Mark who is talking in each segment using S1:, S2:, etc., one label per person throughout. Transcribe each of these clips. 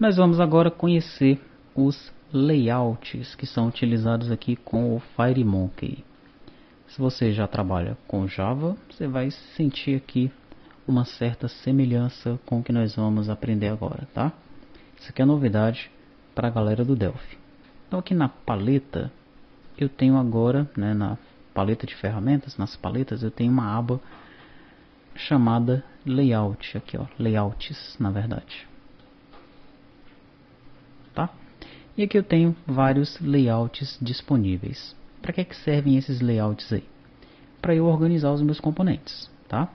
S1: Nós vamos agora conhecer os layouts que são utilizados aqui com o FireMonkey. Se você já trabalha com Java, você vai sentir aqui uma certa semelhança com o que nós vamos aprender agora, tá? Isso aqui é novidade para a galera do Delphi. Então aqui na paleta, eu tenho agora, né, na paleta de ferramentas, nas paletas, eu tenho uma aba chamada Layout, aqui ó, Layouts na verdade. Tá? E aqui eu tenho vários layouts disponíveis. Para que servem esses layouts aí? Para eu organizar os meus componentes, tá?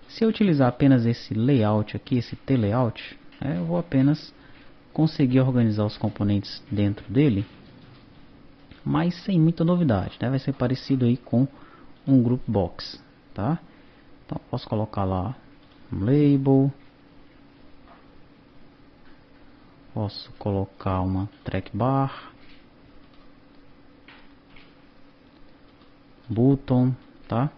S1: Se eu utilizar apenas esse layout aqui, esse T-layout, eu vou apenas conseguir organizar os componentes dentro dele, mas sem muita novidade, né? Vai ser parecido aí com um group box, tá? Então posso colocar lá um label, posso colocar uma track bar, button, tá?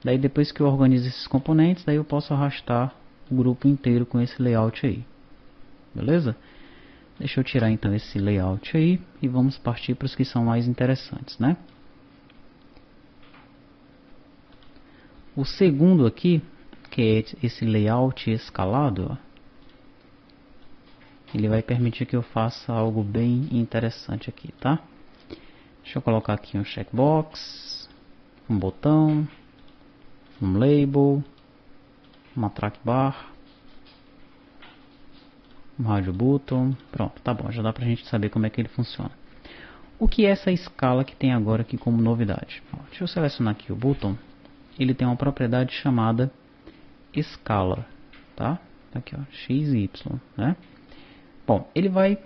S1: Daí depois que eu organizo esses componentes, daí eu posso arrastar o grupo inteiro com esse layout aí. Beleza? Deixa eu tirar então esse layout aí e vamos partir para os que são mais interessantes, né? O segundo aqui, que é esse layout escalado, ó, ele vai permitir que eu faça algo bem interessante aqui, tá? Deixa eu colocar aqui um checkbox, um botão, um label, uma track bar, um radio button. Pronto, tá bom, já dá pra gente saber como é que ele funciona. O que é essa escala que tem agora aqui como novidade? Ó, deixa eu selecionar aqui o button. Ele tem uma propriedade chamada escala, tá? Aqui ó, x e y, né? Bom, ele vai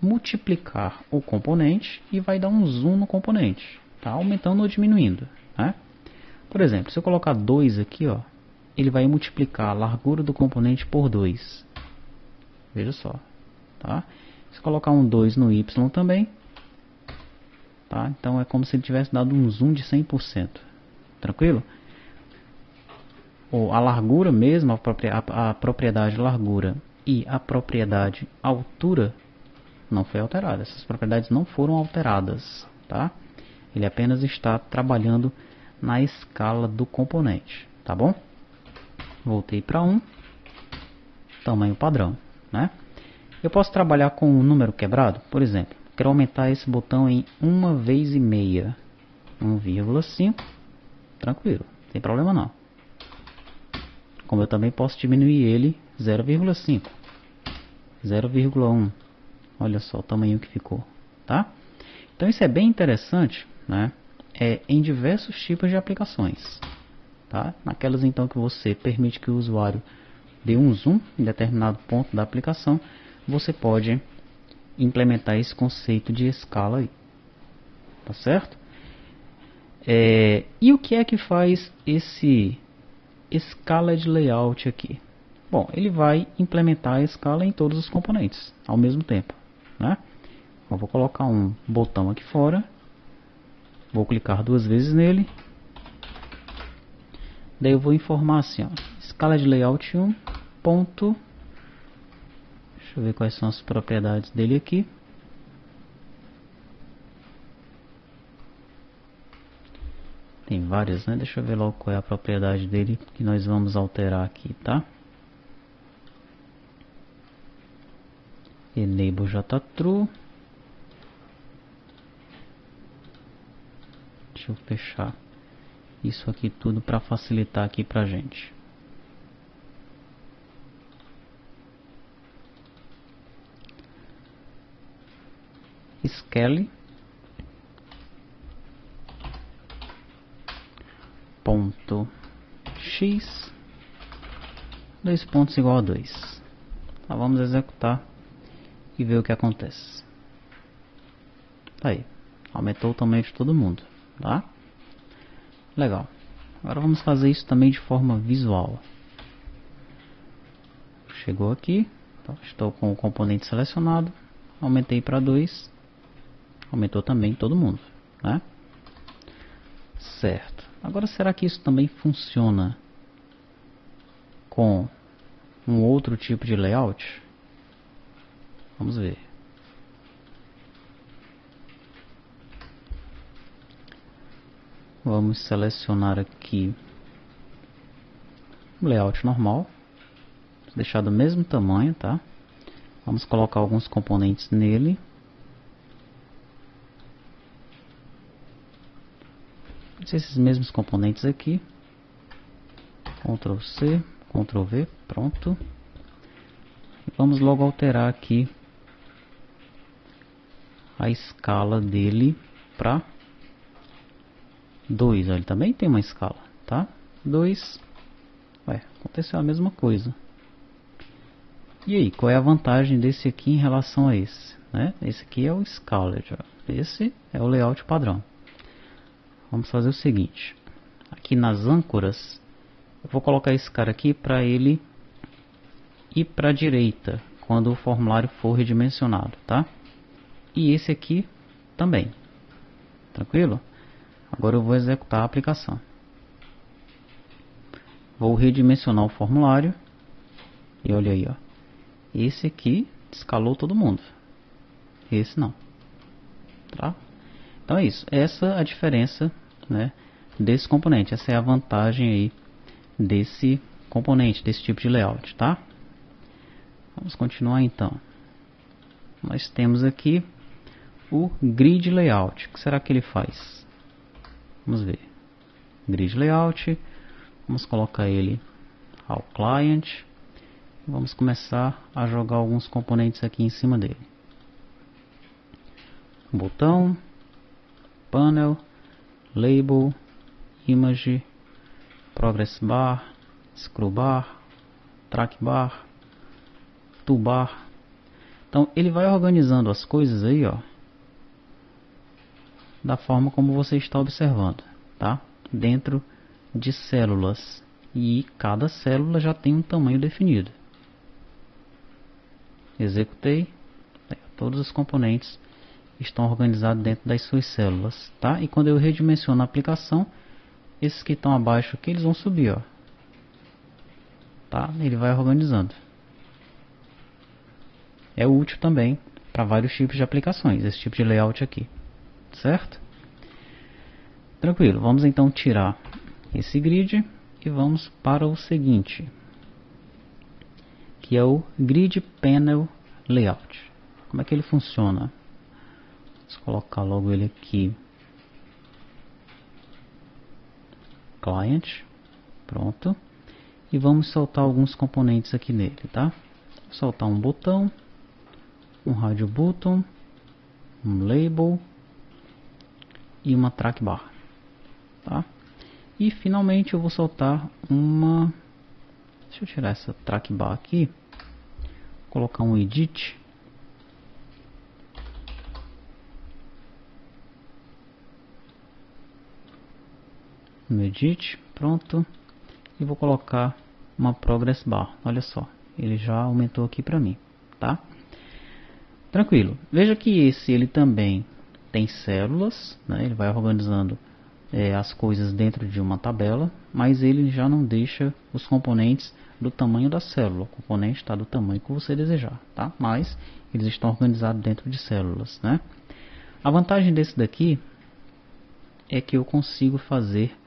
S1: multiplicar o componente e vai dar um zoom no componente, tá? Aumentando ou diminuindo, né? Por exemplo, se eu colocar 2 aqui, ó, ele vai multiplicar a largura do componente por 2. Veja só, tá? Se eu colocar um 2 no y também, tá? Então é como se ele tivesse dado um zoom de 100%. Tranquilo? Ou a largura mesmo, a propriedade largura e a propriedade altura não foi alterada. Essas propriedades não foram alteradas, tá? Ele apenas está trabalhando na escala do componente, tá bom? Voltei para 1, tamanho padrão, né? Eu posso trabalhar com um número quebrado, por exemplo, quero aumentar esse botão em 1 vez e meia, 1,5, tranquilo, não tem problema não. Como eu também posso diminuir ele 0,5, 0,1, olha só o tamanho que ficou, tá? Então isso é bem interessante, né? Em diversos tipos de aplicações, tá? Naquelas então que você permite que o usuário dê um zoom em determinado ponto da aplicação, você pode implementar esse conceito de escala aí, tá certo? E o que é que faz esse escala de layout aqui? Bom, ele vai implementar a escala em todos os componentes ao mesmo tempo, né? Eu vou colocar um botão aqui fora, vou clicar 2 vezes nele, daí eu vou informar assim, ó, escala de layout 1 ponto, deixa eu ver quais são as propriedades dele aqui. Tem várias, né? Deixa eu ver logo qual é a propriedade dele que nós vamos alterar aqui, tá? Enable já tá true. Deixa eu fechar isso aqui tudo para facilitar aqui pra gente. Scale ponto x 2 pontos igual a 2. Tá, vamos executar e ver o que acontece. Tá aí, aumentou o tamanho de todo mundo, tá? Legal. Agora vamos fazer isso também de forma visual. Chegou aqui, então estou com o componente selecionado, aumentei para 2, aumentou também todo mundo, né? Certo. Agora, será que isso também funciona com um outro tipo de layout? Vamos ver. Vamos selecionar aqui o layout normal, deixar do mesmo tamanho, tá? Vamos colocar alguns componentes nele. Esses mesmos componentes aqui. Ctrl C, Ctrl V, pronto. E vamos logo alterar aqui a escala dele para 2. Ele também tem uma escala, tá? 2. Aconteceu a mesma coisa. E aí, qual é a vantagem desse aqui em relação a esse? Né? Esse aqui é o Scaled, esse é o layout padrão. Vamos fazer o seguinte, aqui nas âncoras, eu vou colocar esse cara aqui para ele ir para a direita, quando o formulário for redimensionado, tá? E esse aqui também, tranquilo? Agora eu vou executar a aplicação. Vou redimensionar o formulário, e olha aí, ó. Esse aqui escalou todo mundo, esse não, tá? Então é isso, essa é a diferença, né, desse componente, essa é a vantagem aí desse componente, desse tipo de layout, tá? Vamos continuar então. Nós temos aqui o grid layout. O que será que ele faz? Vamos ver. Grid layout, vamos colocar ele ao client. Vamos começar a jogar alguns componentes aqui em cima dele. Botão, panel, label, image, progress bar, scroll bar, track bar, toolbar. Então ele vai organizando as coisas aí, ó, da forma como você está observando, tá? Dentro de células, e cada célula já tem um tamanho definido. Executei, todos os componentes estão organizados dentro das suas células, tá? E quando eu redimensiono a aplicação, esses que estão abaixo aqui, eles vão subir, ó, tá? Ele vai organizando. É útil também para vários tipos de aplicações, esse tipo de layout aqui, certo? Tranquilo, vamos então tirar esse grid e vamos para o seguinte, que é o Grid Panel Layout. Como é que ele funciona? Vamos colocar logo ele aqui. Client, pronto. E vamos soltar alguns componentes aqui nele, tá? Vou soltar um botão, um radio button, um label e uma track bar, tá? E finalmente eu vou soltar uma... Deixa eu tirar essa track bar aqui, colocar um edit. No edit, pronto. E vou colocar uma progress bar. Olha só, ele já aumentou aqui para mim, tá? Tranquilo. Veja que esse ele também tem células, né? Ele vai organizando as coisas dentro de uma tabela, mas ele já não deixa os componentes do tamanho da célula. O componente está do tamanho que você desejar, tá? Mas eles estão organizados dentro de células, né? A vantagem desse daqui é que eu consigo fazer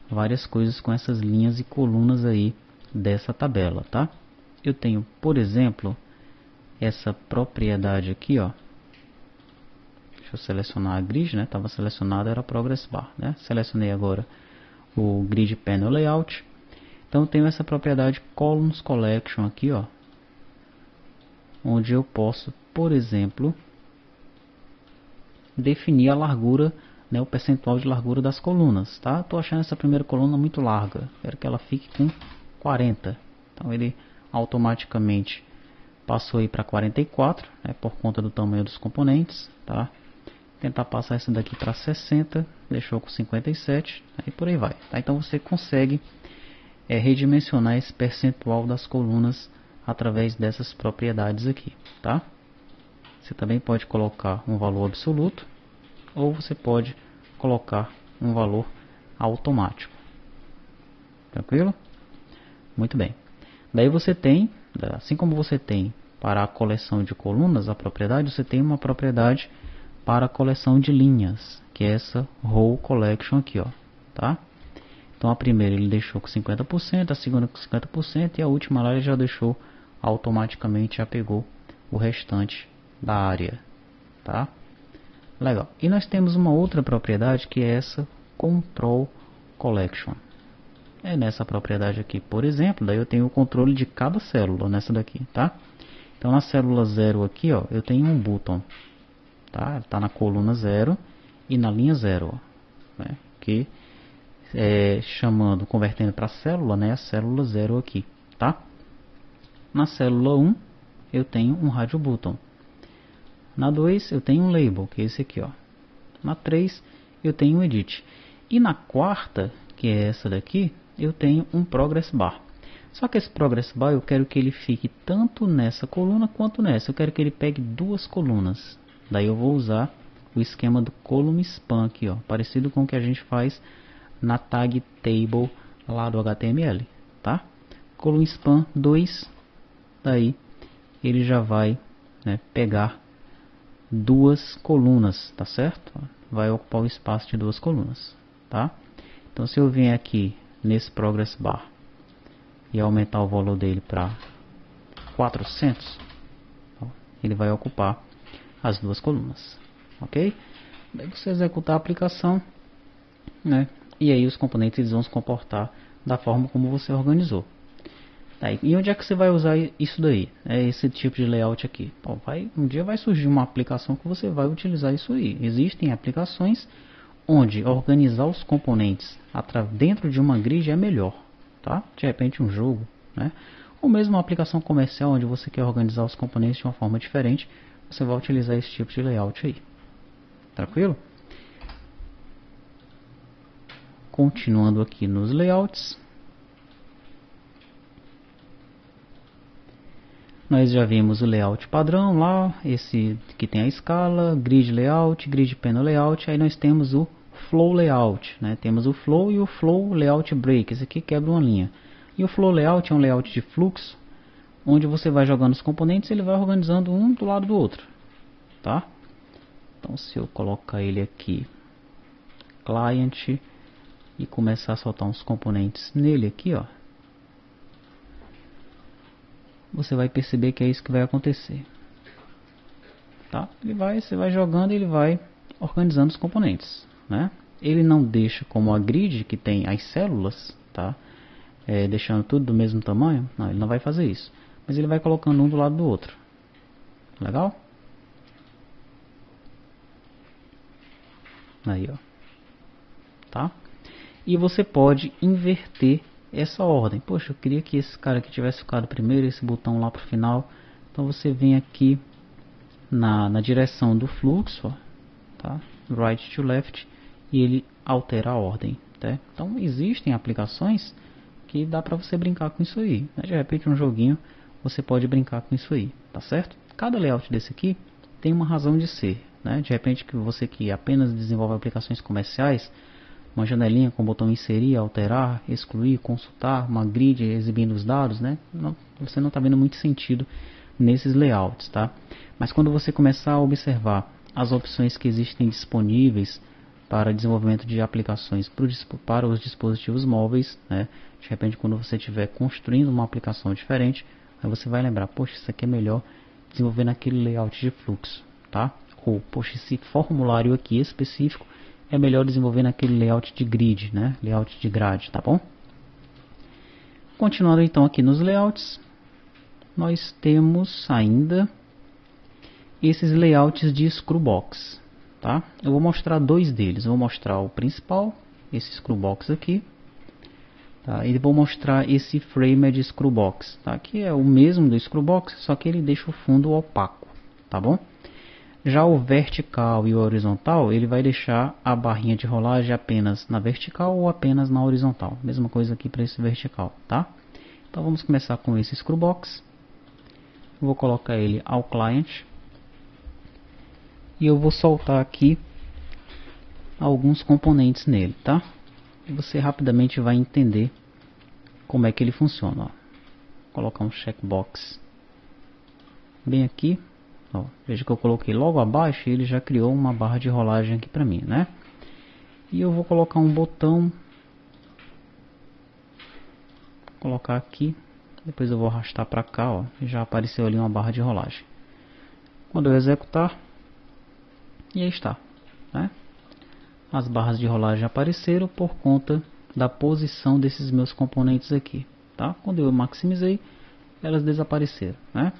S1: várias coisas com essas linhas e colunas aí dessa tabela, tá? Eu tenho, por exemplo, essa propriedade aqui, ó. Deixa eu selecionar a grid, né? Estava selecionado, era progress bar, né? Selecionei agora o grid panel layout. Então eu tenho essa propriedade columns collection aqui, ó, onde eu posso, por exemplo, definir a largura, né, o percentual de largura das colunas, tá? Estou achando essa primeira coluna muito larga, quero que ela fique com 40. Então ele automaticamente passou aí para 44, né, por conta do tamanho dos componentes, tá? Tentar passar essa daqui para 60, deixou com 57, e por aí vai, tá? Então você consegue redimensionar esse percentual das colunas através dessas propriedades aqui, tá? Você também pode colocar um valor absoluto, ou você pode colocar um valor automático. Tranquilo? Muito bem. Daí você tem, assim como você tem para a coleção de colunas, a propriedade, você tem uma propriedade para a coleção de linhas, que é essa row collection aqui, ó, tá? Então a primeira ele deixou com 50%, a segunda com 50% e a última lá ele já deixou automaticamente, já pegou o restante da área, tá? Legal. E nós temos uma outra propriedade que é essa control collection. É nessa propriedade aqui, por exemplo, daí eu tenho o controle de cada célula nessa daqui, tá? Então na célula 0 aqui, ó, eu tenho um button, tá? Tá na coluna 0 e na linha 0, ó, né? Que chamando, convertendo para célula, né? A célula 0 aqui, tá? Na célula 1 eu tenho um radio button. Na 2 eu tenho um label, que é esse aqui, ó. Na 3 eu tenho um edit. E na quarta, que é essa daqui, eu tenho um progress bar. Só que esse progress bar eu quero que ele fique tanto nessa coluna quanto nessa. Eu quero que ele pegue duas colunas. Daí eu vou usar o esquema do column span aqui, ó, parecido com o que a gente faz na tag table lá do HTML, tá? Column span 2, daí ele já vai, né, pegar duas colunas, tá certo? Vai ocupar o espaço de duas colunas, tá? Então se eu vier aqui nesse progress bar e aumentar o valor dele para 400, ó, ele vai ocupar as duas colunas, ok? Daí você executar a aplicação, né? E aí os componentes eles vão se comportar da forma como você organizou. Daí, e onde é que você vai usar isso daí? É esse tipo de layout aqui. Bom, um dia vai surgir uma aplicação que você vai utilizar isso aí. Existem aplicações onde organizar os componentes dentro de uma grid é melhor, tá? De repente um jogo, né? Ou mesmo uma aplicação comercial onde você quer organizar os componentes de uma forma diferente, você vai utilizar esse tipo de layout aí. Tranquilo? Continuando aqui nos layouts, nós já vimos o layout padrão lá, esse que tem a escala, grid layout, grid panel layout. Aí nós temos o flow layout, né? Temos o flow e o flow layout break. Esse aqui quebra uma linha. E o flow layout é um layout de fluxo, onde você vai jogando os componentes e ele vai organizando um do lado do outro, tá? Então se eu colocar ele aqui, client, e começar a soltar uns componentes nele aqui, ó, você vai perceber que é isso que vai acontecer, tá? Você vai jogando e ele vai organizando os componentes, né? Ele não deixa como a grid que tem as células, tá? Deixando tudo do mesmo tamanho, não, ele não vai fazer isso, mas ele vai colocando um do lado do outro. Legal? Aí, ó, tá? E você pode inverter essa ordem. Poxa, eu queria que esse cara aqui tivesse ficado primeiro, esse botão lá para o final. Então você vem aqui na direção do fluxo, ó, tá? Right to left, e ele altera a ordem, tá? Então existem aplicações que dá para você brincar com isso aí, né? De repente um joguinho você pode brincar com isso aí, tá certo? Cada layout desse aqui tem uma razão de ser, né? De repente que você que apenas desenvolve aplicações comerciais, uma janelinha com o botão inserir, alterar, excluir, consultar, uma grid exibindo os dados, né? Você não está vendo muito sentido nesses layouts, tá? Mas quando você começar a observar as opções que existem disponíveis para desenvolvimento de aplicações para os dispositivos móveis, né? De repente quando você estiver construindo uma aplicação diferente, aí você vai lembrar, poxa, isso aqui é melhor desenvolver naquele layout de fluxo, tá? Ou, poxa, esse formulário aqui específico é melhor desenvolver naquele layout de grid, né? Layout de grade, tá bom? Continuando então aqui nos layouts, nós temos ainda esses layouts de screwbox, tá? Eu vou mostrar dois deles. Eu vou mostrar o principal, esse screwbox aqui, tá? E vou mostrar esse framed screwbox, tá? Que é o mesmo do screwbox, só que ele deixa o fundo opaco, tá bom? Já o vertical e o horizontal, ele vai deixar a barrinha de rolagem apenas na vertical ou apenas na horizontal. Mesma coisa aqui para esse vertical, tá? Então vamos começar com esse screwbox. Vou colocar ele ao client. E eu vou soltar aqui alguns componentes nele, tá? E você rapidamente vai entender como é que ele funciona, ó. Vou colocar um checkbox bem aqui, ó, veja que eu coloquei logo abaixo e ele já criou uma barra de rolagem aqui para mim, né? E eu vou colocar um botão, colocar aqui, depois eu vou arrastar para cá, ó, e já apareceu ali uma barra de rolagem. Quando eu executar, e aí está, né? As barras de rolagem apareceram por conta da posição desses meus componentes aqui, tá? Quando eu maximizei, elas desapareceram, né?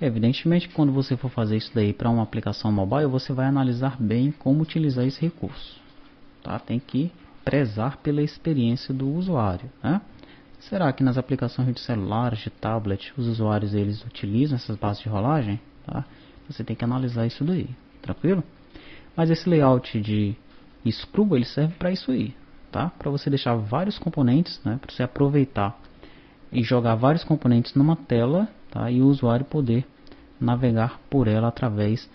S1: Evidentemente, quando você for fazer isso daí para uma aplicação mobile, você vai analisar bem como utilizar esse recurso, tá? Tem que prezar pela experiência do usuário, né? Será que nas aplicações de celulares, de tablet, os usuários eles utilizam essas bases de rolagem? Tá? Você tem que analisar isso daí, tranquilo? Mas esse layout de Scrubble ele serve para isso aí, tá? Para você deixar vários componentes, né? Para você aproveitar e jogar vários componentes numa tela, tá? E o usuário poder navegar por ela através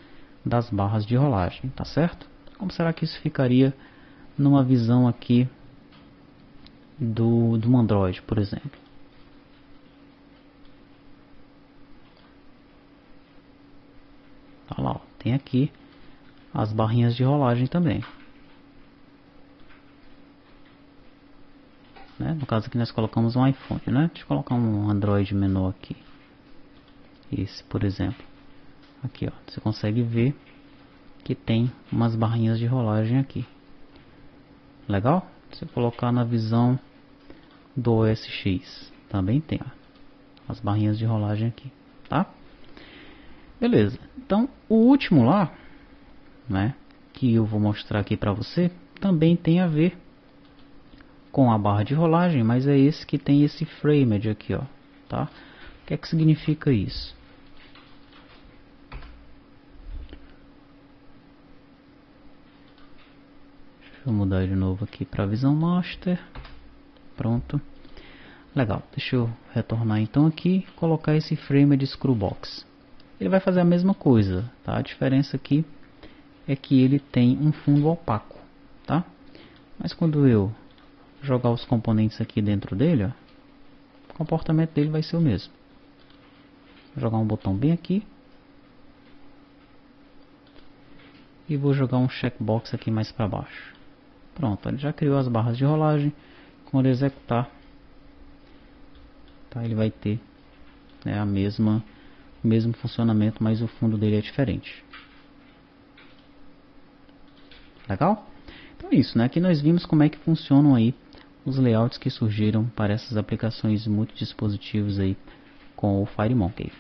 S1: das barras de rolagem, tá certo? Como será que isso ficaria numa visão aqui do Android, por exemplo? Tá lá, ó, tem aqui as barrinhas de rolagem também, né? No caso aqui nós colocamos um iPhone, né? Deixa eu colocar um Android menor aqui, esse por exemplo, aqui ó, você consegue ver que tem umas barrinhas de rolagem aqui, legal? Se eu colocar na visão do OS X, também tem ó, as barrinhas de rolagem aqui, tá? Beleza, então o último lá, né, que eu vou mostrar aqui para você, também tem a ver com a barra de rolagem, mas é esse que tem esse framed aqui, ó, tá? O que é que significa isso? Deixa eu mudar de novo aqui para a visão master. Pronto. Legal, deixa eu retornar então aqui e colocar esse framed screwbox. Ele vai fazer a mesma coisa, tá? A diferença aqui é que ele tem um fundo opaco, tá? Mas quando eu jogar os componentes aqui dentro dele, ó, o comportamento dele vai ser o mesmo. Vou jogar um botão bem aqui e vou jogar um checkbox aqui mais para baixo. Pronto, ele já criou as barras de rolagem. Quando eu executar, tá, ele vai ter, né, o mesmo funcionamento, mas o fundo dele é diferente. Legal? Então é isso, né? Aqui nós vimos como é que funcionam aí os layouts que surgiram para essas aplicações multidispositivos aí com o FireMonkey.